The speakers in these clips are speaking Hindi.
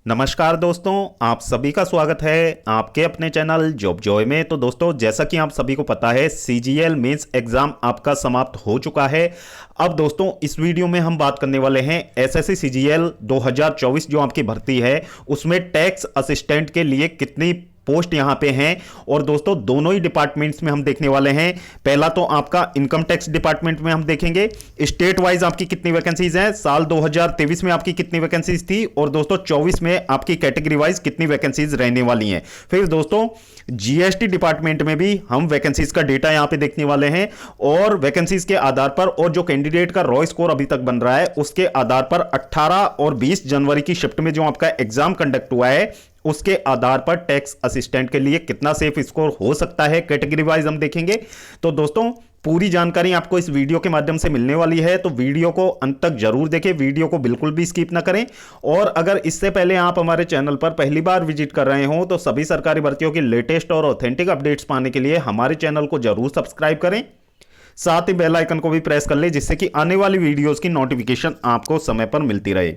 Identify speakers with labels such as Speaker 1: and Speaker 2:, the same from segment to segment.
Speaker 1: नमस्कार दोस्तों, आप सभी का स्वागत है आपके अपने चैनल जॉब जॉय में। तो दोस्तों, जैसा कि आप सभी को पता है, सीजीएल मेंस एग्जाम आपका समाप्त हो चुका है। अब दोस्तों, इस वीडियो में हम बात करने वाले हैं एसएससी सीजीएल 2024 जो आपकी भर्ती है, उसमें टैक्स असिस्टेंट के लिए कितनी पोस्ट यहां पे हैं। और दोस्तों, दोनों ही डिपार्टमेंट्स में हम देखने वाले हैं। पहला तो आपका इनकम टैक्स डिपार्टमेंट में हम देखेंगे स्टेट वाइज आपकी कितनी वैकेंसीज हैं, साल 2023 में आपकी कितनी वैकेंसीज थी, और दोस्तों 24 में आपकी कैटेगरी वाइज कितनी वैकेंसीज रहने वाली हैं। फिर दोस्तों, जीएसटी डिपार्टमेंट में भी हम वैकेंसीज का डेटा यहां पे देखने वाले हैं, और वैकेंसीज के आधार पर और जो कैंडिडेट का रॉ स्कोर अभी तक बन रहा है उसके आधार पर 18 और 20 जनवरी की शिफ्ट में जो आपका एग्जाम कंडक्ट हुआ है उसके आधार पर टैक्स असिस्टेंट के लिए कितना सेफ स्कोर हो सकता है कैटेगरी वाइज हम देखेंगे। तो दोस्तों, पूरी जानकारी आपको इस वीडियो के माध्यम से मिलने वाली है, तो वीडियो को अंत तक जरूर देखें, वीडियो को बिल्कुल भी स्किप ना करें। और अगर इससे पहले आप हमारे चैनल पर पहली बार विजिट कर रहे हो तो सभी सरकारी भर्तियों की लेटेस्ट और ऑथेंटिक अपडेट्स पाने के लिए हमारे चैनल को जरूर सब्सक्राइब करें, साथ ही बेल आइकन को भी प्रेस कर ले, जिससे कि आने वाली वीडियोस की नोटिफिकेशन आपको समय पर मिलती रहे।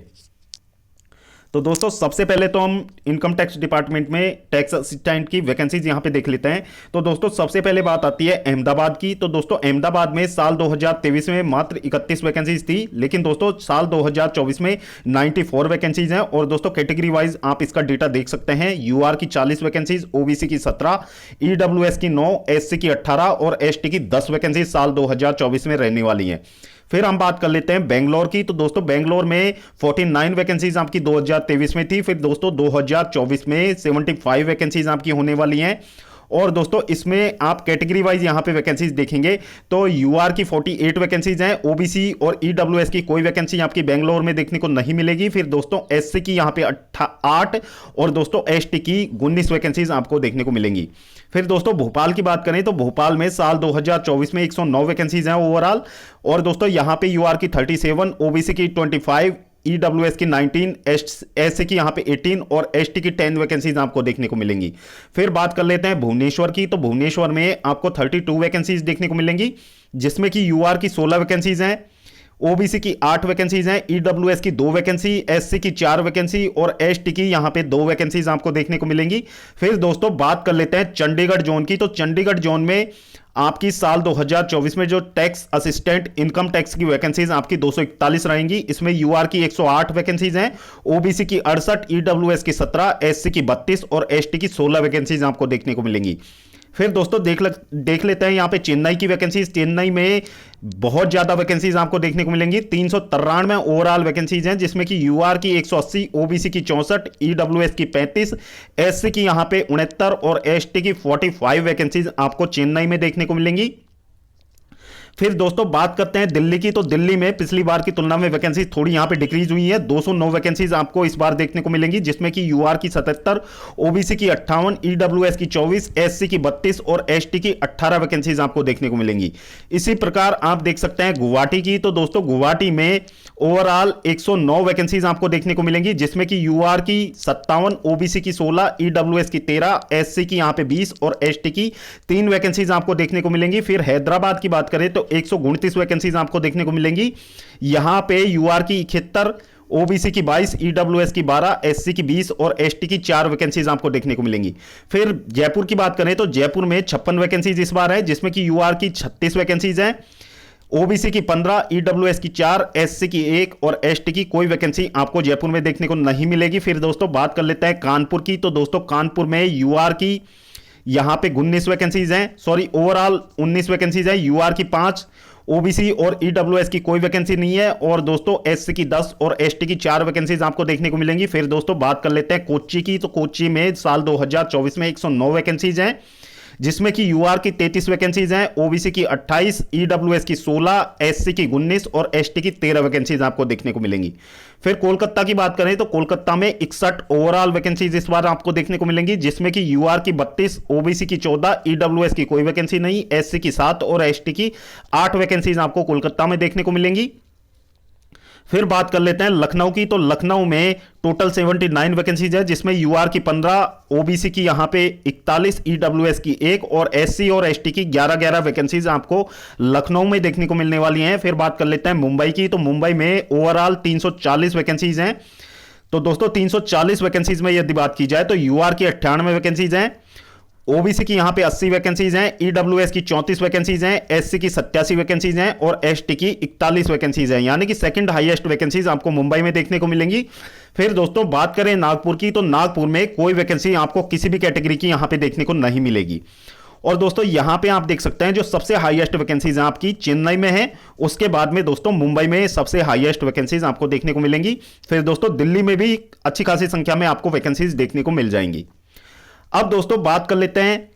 Speaker 1: तो दोस्तों, सबसे पहले तो हम इनकम टैक्स डिपार्टमेंट में टैक्स असिस्टेंट की वैकेंसीज यहां पे देख लेते हैं। तो दोस्तों, सबसे पहले बात आती है अहमदाबाद की। तो दोस्तों, अहमदाबाद में साल 2023 में मात्र 31 वैकेंसीज थी, लेकिन दोस्तों साल 2024 में 94 वैकेंसीज हैं। और दोस्तों, कैटेगरी वाइज आप इसका डेटा देख सकते हैं। यूआर की 40 वैकेंसीज, ओबीसी की 17, ईडब्ल्यूएस की 9, एससी की 18 और एसटी की 10 वैकेंसीज साल 2024 में रहने वाली हैं। फिर हम बात कर लेते हैं बेंगलोर की। तो दोस्तों, बेंगलोर में 49 वैकेंसीज आपकी 2023 में थी। फिर दोस्तों 2024 में 75 वैकेंसीज आपकी होने वाली हैं। और दोस्तों, इसमें आप कैटेगरी वाइज यहां पे वैकेंसीज देखेंगे तो यूआर की 48 वैकेंसीज हैं, ओबीसी और ईडब्ल्यूएस की कोई वैकेंसी आपकी बेंगलोर में देखने को नहीं मिलेगी। फिर दोस्तों, एससी की यहां पे 8 और दोस्तों एसटी की 19 वैकेंसीज आपको देखने को मिलेंगी। फिर दोस्तों, भोपाल की बात करें तो भोपाल में साल 2024 में 109 वैकेंसीज हैं ओवरऑल। और दोस्तों, यहां पे यूआर की 37, ओबीसी की 25, ईडब्ल्यूएस की 19, एससी की यहां पे 18 और एसटी की 10 वैकेंसीज आपको देखने को मिलेंगी। फिर बात कर लेते हैं भुवनेश्वर की। तो भुवनेश्वर में आपको 32 वैकेंसीज देखने को मिलेंगी, जिसमें कि यूआर की 16 वैकेंसीज हैं, ओबीसी की 8 वैकेंसीज हैं, ईडब्ल्यूएस की 2 वैकेंसी, एससी की 4 वैकेंसी और एसटी की यहां पे 2 वैकेंसीज आपको देखने को मिलेंगी। फिर दोस्तों, बात कर लेते हैं चंडीगढ़ जोन की। तो चंडीगढ़ जोन में आपकी साल 2024 में जो टैक्स असिस्टेंट इनकम टैक्स की वैकेंसीज आपकी 241 रहेंगी। इसमें यूआर की 108 वैकेंसीज हैं, ओबीसी की 68, ईडब्ल्यूएस की 17, एससी की 32 और एसटी की 16 वैकेंसीज आपको देखने को मिलेंगी। फिर दोस्तों, देख लेते हैं यहां पे चेन्नई की वैकेंसीज। चेन्नई में बहुत ज्यादा वैकेंसीज आपको देखने को मिलेंगी, 393 ओवरऑल वैकेंसीज हैं, जिसमें कि यूआर की 180, ओबीसी की 64, ईडब्ल्यूएस की 35, एससी की यहां पे 69 और एसटी की 45 वैकेंसीज आपको चेन्नई में देखने को मिलेंगी। फिर दोस्तों, बात करते हैं दिल्ली की। तो दिल्ली में पिछली बार की तुलना में वैकेंसी थोड़ी यहां पे डिक्रीज हुई है, 209 वैकेंसीज आपको इस बार देखने को मिलेंगी, जिसमें कि यूआर की 77, ओबीसी की 58, ईडब्ल्यूएस की 24, एससी की 32 और एसटी की 18 वैकेंसीज आपको देखने को मिलेंगी। इसी प्रकार आप देख सकते हैं गुवाहाटी की। तो दोस्तों, गुवाहाटी में ओवरऑल 109 वैकेंसीज आपको देखने को मिलेंगी, जिसमें कि यूआर की 57, ओबीसी की 16, ईडब्ल्यूएस की 13, एससी की यहां पे 20 और एसटी की 3 वैकेंसीज आपको देखने को मिलेंगी। फिर हैदराबाद की बात करें तो 129 वैकेंसीज आपको देखने को मिलेंगी। यहां पे यूआर की 71, ओबीसी की 22, ईडब्ल्यूएस की 12, एससी की 20 और एसटी की 4 वैकेंसीज आपको देखने को मिलेंगी। फिर जयपुर की बात करें तो जयपुर में 56 वैकेंसीज इस बार है, जिसमें कि यूआर की 36 वैकेंसीज हैं, ओबीसी की 15, ईडब्ल्यूएस की 4, एससी की 1 और एसटी की कोई वैकेंसी आपको जयपुर में देखने को नहीं मिलेगी। फिर दोस्तों, बात कर लेते हैं कानपुर की। तो दोस्तों, कानपुर में यूआर की यहां पे 19 वैकेंसीज हैं, सॉरी ओवरऑल 19 वैकेंसीज है, यूआर की 5, ओबीसी और ईडब्ल्यूएस की कोई वैकेंसी नहीं है, और दोस्तों एससी की 10 और एसटी की 4 वैकेंसीज आपको देखने को मिलेंगी। फिर दोस्तों, बात कर लेते हैं कोच्चि की। तो कोच्चि में साल 2024 में 109 वैकेंसीज हैं, जिसमें कि यूआर की 33 वैकेंसीज हैं, ओबीसी की 28, ईडब्ल्यूएस की 16, एससी की 19 और एसटी की 13 वैकेंसीज आपको देखने को मिलेंगी। फिर कोलकाता की बात करें तो कोलकाता में 61 ओवरऑल वैकेंसीज इस बार आपको देखने को मिलेंगी, जिसमें कि यूआर की 32, ओबीसी की 14, ईडब्ल्यूएस की कोई वैकेंसी नहीं, एससी की 7 और एसटी की 8 वैकेंसीज आपको कोलकाता में देखने को मिलेंगी। फिर बात कर लेते हैं लखनऊ की। तो लखनऊ में टोटल 79 वैकेंसीज है, जिसमें यूआर की 15, ओबीसी की यहां पे 41, ईडब्ल्यूएस की 1 और एससी और एसटी की 11 वैकेंसीज आपको लखनऊ में देखने को मिलने वाली हैं। फिर बात कर लेते हैं मुंबई की। तो मुंबई में ओवरऑल 340 वैकेंसीज हैं, तो दोस्तों 340 वैकेंसीज में यदि बात की जाए तो यूआर की 98 वैकेंसीज हैं, ओबीसी की यहां पे 80 वैकेंसीज हैं, ईडब्ल्यूएस की 34 वैकेंसीज हैं, एससी की 87 वैकेंसीज हैं और एसटी की 41 वैकेंसीज हैं, यानी कि सेकंड हाईएस्ट वैकेंसीज आपको मुंबई में देखने को मिलेंगी। फिर दोस्तों बात करें नागपुर की, तो नागपुर में कोई वैकेंसी आपको किसी भी कैटेगरी की यहां पे देखने को नहीं मिलेगी। और दोस्तों यहां पे आप देख सकते हैं जो सबसे हाईएस्ट वैकेंसीज हैं आपकी चेन्नई में है, उसके बाद में दोस्तों मुंबई में सबसे हाईएस्ट वैकेंसीज आपको देखने को मिलेंगी। फिर दोस्तों दिल्ली में भी अच्छी खासी संख्या में आपको वैकेंसीज देखने को मिल जाएंगी। अब दोस्तों बात कर लेते हैं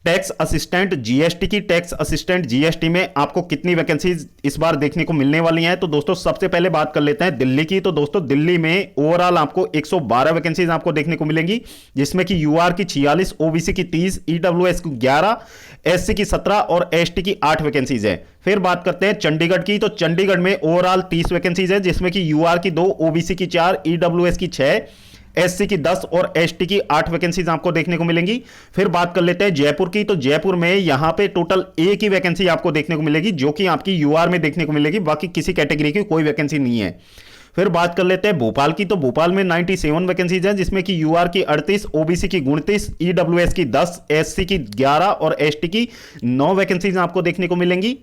Speaker 1: टैक्स असिस्टेंट जीएसटी की। टैक्स असिस्टेंट जीएसटी में आपको कितनी वैकेंसीज इस बार देखने को मिलने वाली हैं, तो दोस्तों सबसे पहले बात कर लेते हैं दिल्ली की। तो दोस्तों दिल्ली में ओवरऑल आपको 112 वैकेंसीज आपको देखने को मिलेंगी, जिसमें कि यूआर की 46, ओबीसी की 30, ईडब्ल्यूएस की 11, एससी की 17 और एसटी की 8 वैकेंसीज है। फिर बात करते हैं चंडीगढ़ की, तो चंडीगढ़ में ओवरऑल 30 वैकेंसीज है, जिसमें कि यूआर की 2, ओबीसी की 4, ईडब्ल्यूएस की 6, एससी की 10 और एसटी की 8 वैकेंसीज आपको देखने को मिलेंगी। फिर बात कर लेते हैं जयपुर की, तो जयपुर में यहां पे टोटल एक ही वैकेंसी आपको देखने को मिलेगी, जो कि आपकी यूआर में देखने को मिलेगी, बाकी किसी कैटेगरी की कोई वैकेंसी नहीं है। फिर बात कर लेते हैं भोपाल की, तो भोपाल में 97 वैकेंसीज हैं, जिसमें कि यूआर की 38, ओबीसी की 29, ईडब्ल्यूएस की 10, एससी की 11 और एसटी की 9 वैकेंसीज आपको देखने को मिलेंगी।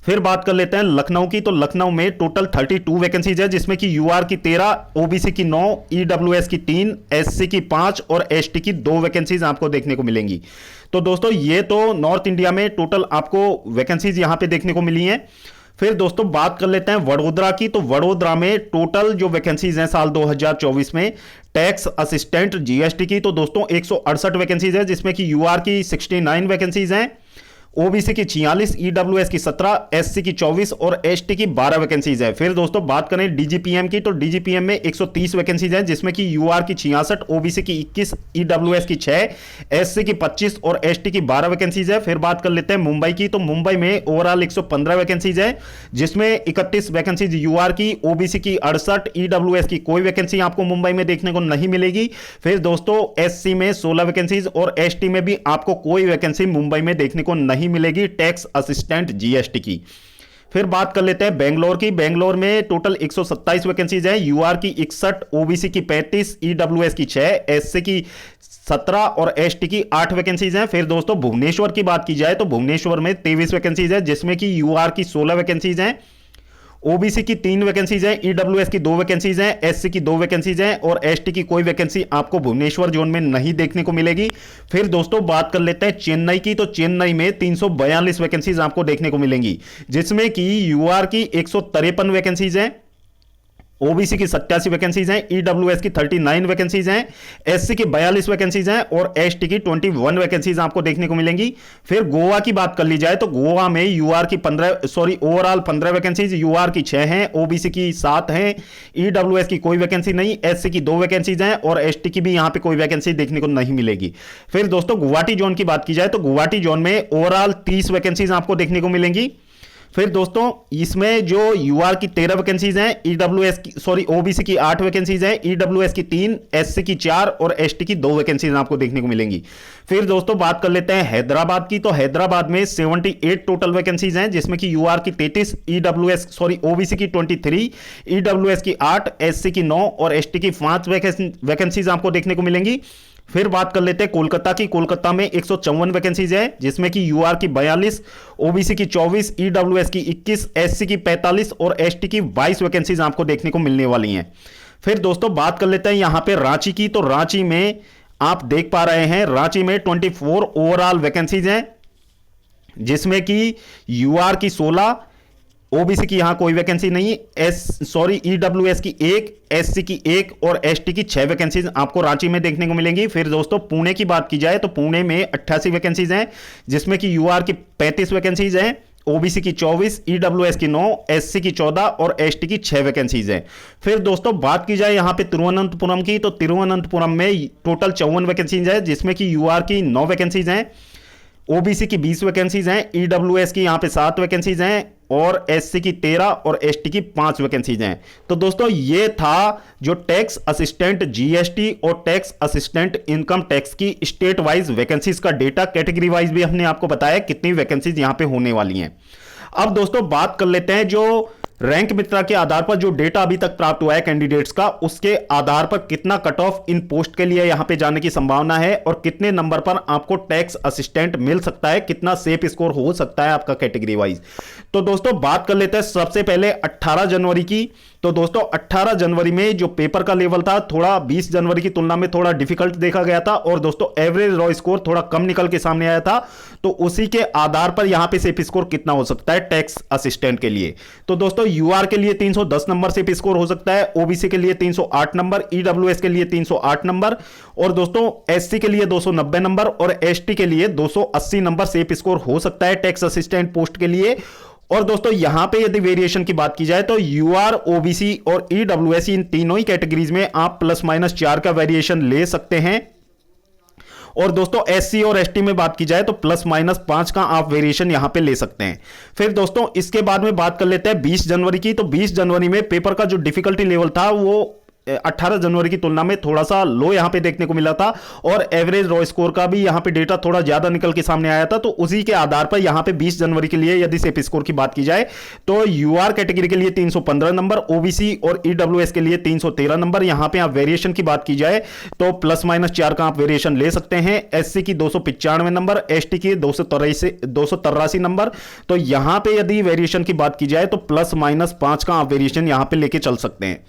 Speaker 1: फिर बात कर लेते हैं लखनऊ की, तो लखनऊ में टोटल 32 वैकेंसीज है, जिसमें कि यूआर की 13, ओबीसी की 9, ईडब्ल्यूएस की 3, एससी की 5 और एसटी की 2 वैकेंसीज आपको देखने को मिलेंगी। तो दोस्तों ये तो नॉर्थ इंडिया में टोटल आपको वैकेंसीज यहां पे देखने को मिली हैं। फिर दोस्तों बात कर लेते हैं वडोदरा की, तो वडोदरा में टोटल जो वैकेंसीज हैं साल 2024 में टैक्स असिस्टेंट जीएसटी की, तो दोस्तों 168 वैकेंसीज है, जिसमें कि यूआर की 69 वैकेंसीज हैं, ओबीसी की 46, ईडब्ल्यूएस की 17, एससी की 24 और एसटी की 12 वैकेंसीज है। फिर दोस्तों बात करें डीजीपीएम की, तो डीजीपीएम में 130 वैकेंसीज है, जिसमें कि यूआर की 66, ओबीसी की 21, ईडब्ल्यूएस की 6, एससी की 25 और एसटी की 12 वैकेंसीज है। फिर बात कर लेते हैं मुंबई की, तो मुंबई में ओवरऑल 115 वैकेंसीज है, जिसमें 31 वैकेंसीज यूआर की, ओबीसी की 68, ईडब्ल्यूएस की कोई वैकेंसी आपको मुंबई में देखने को नहीं मिलेगी। फिर दोस्तों एससी में 16 वैकेंसीज और एसटी में भी आपको कोई वैकेंसी मुंबई में देखने को नहीं मिलेगी टैक्स असिस्टेंट जीएसटी की। फिर बात कर लेते हैं बेंगलोर की, बेंगलोर में टोटल 127 वैकेंसीज है, यूआर की 61, ओबीसी की 35, ईडब्ल्यूएस की 6, एससी की 17 और एसटी की 8 वैकेंसीज हैं। फिर दोस्तों भुवनेश्वर की बात की जाए तो भुवनेश्वर में 23 वैकेंसीज है, जिसमें कि यूआर की 16 वैकेंसीज हैं, ओबीसी की 3 वैकेंसीज हैं, ईडब्ल्यूएस की 2 वैकेंसीज हैं, एससी की 2 वैकेंसीज हैं और एसटी की कोई वैकेंसी आपको भुवनेश्वर जोन में नहीं देखने को मिलेगी। फिर दोस्तों बात कर लेते हैं चेन्नई की, तो चेन्नई में 342 वैकेंसीज आपको देखने को मिलेंगी, जिसमें कि यूआर की 153 वैकेंसीज हैं, ओबीसी की 87 वैकेंसीज हैं, ईडब्ल्यूएस की 39 वैकेंसीज हैं, एससी की 42 वैकेंसीज हैं और एसटी की 21 वैकेंसीज आपको देखने को मिलेंगी। फिर गोवा की बात कर ली जाए तो गोवा में यूआर की ओवरऑल 15 वैकेंसीज, यूआर की 6 हैं, ओबीसी की 7 हैं, ईडब्ल्यूएस की कोई वैकेंसी नहीं, एससी की 2 वैकेंसीज हैं और एसटी की भी यहां पे कोई वैकेंसी देखने को नहीं मिलेगी। फिर दोस्तों गुवाहाटी जोन की बात की जाए तो गुवाहाटी जोन में ओवरऑल 30 वैकेंसीज आपको देखने को मिलेंगी। फिर दोस्तों इसमें जो यूआर की 13 वैकेंसीज हैं, ओबीसी की 8 वैकेंसीज हैं, ईडब्ल्यूएस की 3, एससी की 4 और एसटी की 2 वैकेंसीज आपको देखने को मिलेंगी। फिर दोस्तों बात कर लेते हैं हैदराबाद की, तो हैदराबाद में 78 टोटल वैकेंसीज हैं, जिसमें कि यूआर की 33, ओबीसी की 23, ईडब्ल्यूएस की 8, एससी की 9 और एसटी की 5 वैकेंसीज आपको देखने को मिलेंगी। फिर बात कर लेते हैं कोलकाता की, कोलकाता में 154 वैकेंसीज है, जिसमें कि यूआर की 42, ओबीसी की 24, ईडब्ल्यूएस की 21, एससी की 45 और एसटी की 22 वैकेंसीज आपको देखने को मिलने वाली हैं। फिर दोस्तों बात कर लेते हैं यहां पे रांची की, तो रांची में आप देख पा रहे हैं रांची में 24 ओवरऑल वैकेंसीज हैं, जिसमें कि यूआर की 16, ओबीसी की यहां कोई वैकेंसी नहीं, ईडब्ल्यूएस की 1, एससी की 1 और एसटी की 6 वैकेंसीज आपको रांची में देखने को मिलेंगी। फिर दोस्तों पुणे की बात की जाए तो पुणे में 88 वैकेंसीज हैं, जिसमें कि यूआर की 35 वैकेंसीज हैं, ओबीसी की 24, ईडब्ल्यूएस की 9, एससी की 14 और एसटी की 6 वैकेंसीज हैं। फिर दोस्तों बात की जाए यहां पे तिरुवनंतपुरम की, तो तिरुवनंतपुरम में टोटल 54 वैकेंसीज है, जिसमें कि यूआर की 9 वैकेंसीज हैं, ओबीसी की 20 वैकेंसीज हैं, ईडब्ल्यूएस की यहां पे 7 वैकेंसीज हैं और एससी की 13 और एसटी की 5 वैकेंसीज हैं। तो दोस्तों ये था जो टैक्स असिस्टेंट जीएसटी और टैक्स असिस्टेंट इनकम टैक्स की स्टेट वाइज वैकेंसीज का डेटा, कैटेगरी वाइज भी हमने आपको बताया कितनी वैकेंसीज यहां पे होने वाली हैं। अब दोस्तों बात कर लेते हैं जो रैंक मित्रा के आधार पर जो डेटा अभी तक प्राप्त हुआ है कैंडिडेट्स का, उसके आधार पर कितना कट ऑफ इन पोस्ट के लिए यहां पे जाने की संभावना है और कितने नंबर पर आपको टैक्स असिस्टेंट मिल सकता है, कितना सेफ स्कोर हो सकता है आपका कैटेगरी वाइज। तो दोस्तों बात कर लेते हैं सबसे पहले 18 जनवरी की। तो दोस्तों 18 जनवरी में जो पेपर का लेवल था थोड़ा 20 जनवरी की तुलना में थोड़ा डिफिकल्ट देखा गया था और दोस्तों एवरेज रॉ स्कोर थोड़ा कम निकल के सामने आया था। तो उसी के आधार पर यहां पे सेफ स्कोर कितना हो सकता है टैक्स असिस्टेंट के लिए। तो दोस्तों यूआर के लिए 310 नंबर सेफ स्कोर हो सकता है, ओबीसी के लिए 308 नंबर, ईडब्ल्यूएस के लिए 308 नंबर और दोस्तों एससी के लिए 290 नंबर और एसटी के लिए 280 नंबर सेफ स्कोर हो सकता है टैक्स असिस्टेंट पोस्ट के लिए। और दोस्तों यहां पे यदि वेरिएशन की बात की जाए तो यूआर, ओबीसी और ईडब्ल्यूएस इन तीनों ही कैटेगरीज में आप +- 4 का वेरिएशन ले सकते हैं। और दोस्तों एससी और एसटी में बात की जाए तो +- 5 का आप वेरिएशन यहां पे ले सकते हैं। फिर दोस्तों इसके बाद में बात कर लेते हैं 20 जनवरी की। तो 20 जनवरी में पेपर का जो डिफिकल्टी लेवल था वो 18 जनवरी की तुलना में थोड़ा सा लो यहां पे देखने को मिला था और एवरेज रॉ स्कोर का भी यहां पे डेटा थोड़ा ज्यादा निकल के सामने आया था। तो उसी के आधार पर यहां पे 20 जनवरी के लिए यदि सेफ स्कोर की बात की जाए तो यूआर कैटेगरी के लिए 315 नंबर, ओबीसी और ईडब्ल्यूएस के लिए 313 नंबर। यहां पे आप वेरिएशन की बात की जाए तो +- 4 का आप वेरिएशन ले सकते हैं। एससी की 295 नंबर, एसटी की 283 नंबर। तो यहां पे यदि वेरिएशन की बात की जाए तो +- 5 का आप वेरिएशन यहां पे लेके चल सकते हैं।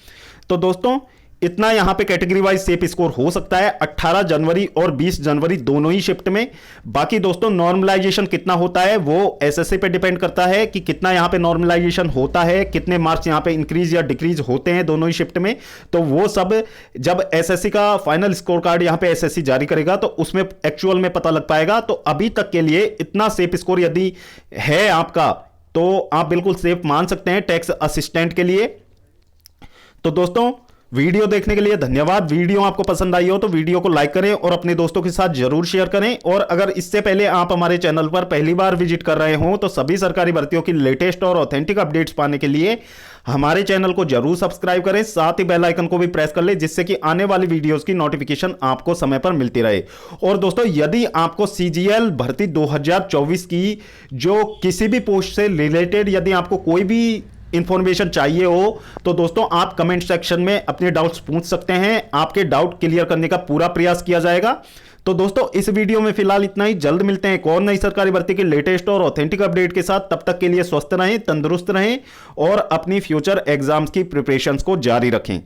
Speaker 1: तो दोस्तों इतना यहां पे कैटेगरी वाइज सेफ स्कोर हो सकता है 18 जनवरी और 20 जनवरी दोनों ही शिफ्ट में। बाकी दोस्तों नॉर्मलाइजेशन कितना होता है वो एसएससी पे डिपेंड करता है कि कितना यहां पे नॉर्मलाइजेशन होता है, कितने मार्क्स यहां पे इंक्रीज या डिक्रीज होते हैं दोनों ही शिफ्ट में। तो वो सब जब एसएससी का फाइनल स्कोर कार्ड यहां पे एसएससी जारी करेगा तो उसमें एक्चुअल में पता लग पाएगा। तो अभी तक के लिए इतना सेफ स्कोर यदि है आपका तो आप बिल्कुल सेफ मान सकते हैं टैक्स असिस्टेंट के लिए। तो दोस्तों वीडियो देखने के लिए धन्यवाद। वीडियो आपको पसंद आई हो तो वीडियो को लाइक करें और अपने दोस्तों के साथ जरूर शेयर करें। और अगर इससे पहले आप हमारे चैनल पर पहली बार विजिट कर रहे हो तो सभी सरकारी भर्तियों की लेटेस्ट और ऑथेंटिक अपडेट्स पाने के लिए हमारे चैनल को जरूर सब्सक्राइब करें, साथ ही बेल आइकन को भी प्रेस कर ले जिससे कि आने वाली वीडियोस की नोटिफिकेशन आपको समय पर मिलती रहे। और दोस्तों यदि आपको सीजीएल भर्ती 2024 की जो किसी भी पोस्ट से रिलेटेड यदि आपको कोई भी इंफॉर्मेशन चाहिए हो तो दोस्तों आप कमेंट सेक्शन में अपने डाउट्स पूछ सकते हैं, आपके डाउट क्लियर करने का पूरा प्रयास किया जाएगा। तो दोस्तों इस वीडियो में फिलहाल इतना ही। जल्द मिलते हैं एक और नई सरकारी भर्ती की लेटेस्ट और ऑथेंटिक अपडेट के साथ। तब तक के लिए स्वस्थ रहें, तंदुरुस्त रहें और अपनी फ्यूचर एग्जाम्स की प्रिपरेशंस को जारी रखें।